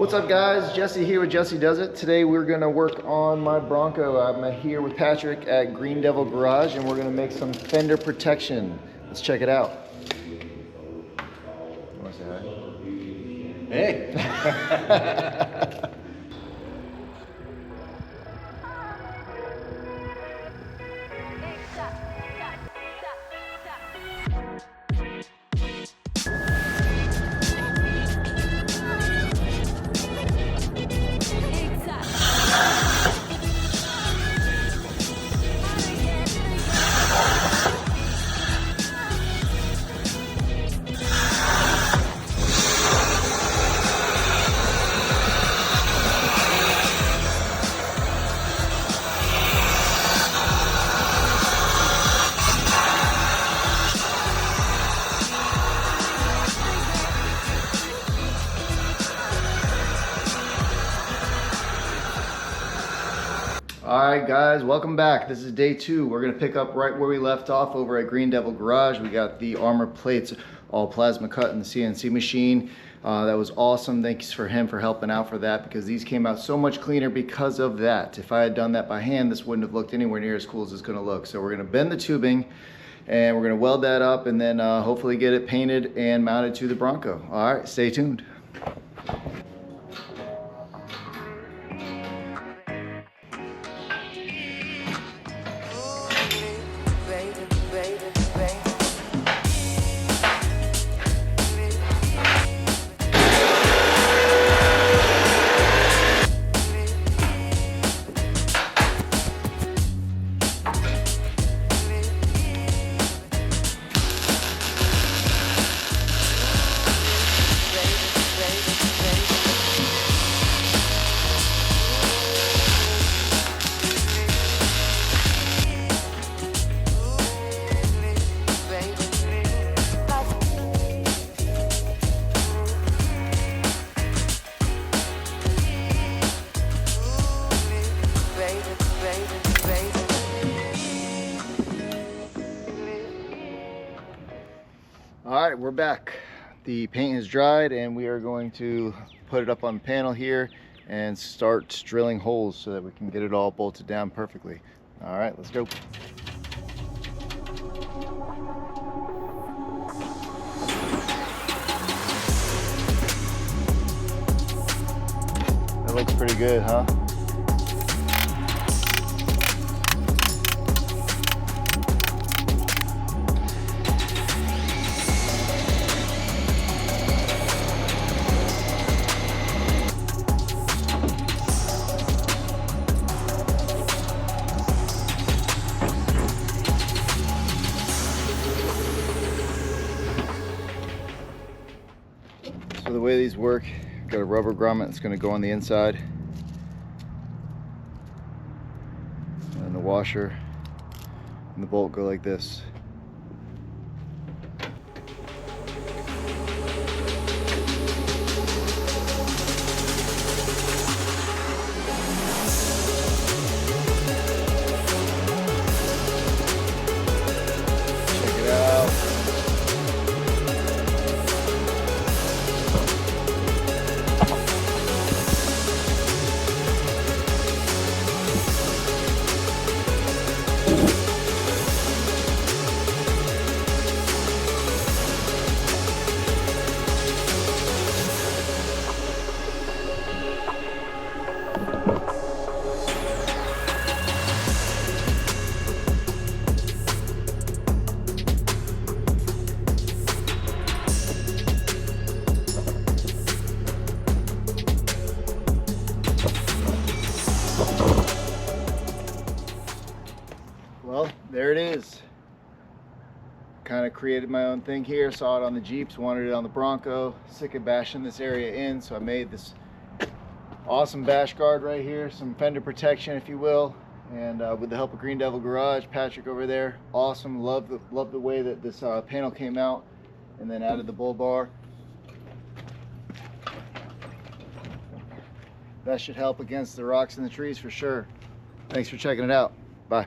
What's up guys, Jesse here with Jesse Does It. Today we're gonna work on my Bronco. I'm here with Patrick at Green Devil Garage and we're gonna make some fender protection. Let's check it out. You wanna say hi? Hey! Alright guys, welcome back. This is day 2. We're going to pick up right where we left off over at Green Devil Garage. We got the armor plates all plasma cut in the CNC machine. That was awesome. Thanks for him for helping out for that, because these came out so much cleaner because of that. If I had done that by hand, this wouldn't have looked anywhere near as cool as it's going to look. So we're going to bend the tubing and we're going to weld that up and then hopefully get it painted and mounted to the Bronco. Alright, stay tuned. Alright, we're back. The paint is dried and we are going to put it up on the panel here and start drilling holes so that we can get it all bolted down perfectly. Alright, let's go. That looks pretty good, huh? So the way these work, got a rubber grommet that's going to go on the inside, and the washer and the bolt go like this. Check it out. Well, there it is. Kind of created my own thing here. Saw it on the Jeeps, wanted it on the Bronco. Sick of bashing this area in, so I made this awesome bash guard right here, some fender protection, if you will. And with the help of Green Devil Garage, Patrick over there, awesome. Love the way that this panel came out, and then added the bull bar. That should help against the rocks and the trees for sure. Thanks for checking it out. Bye.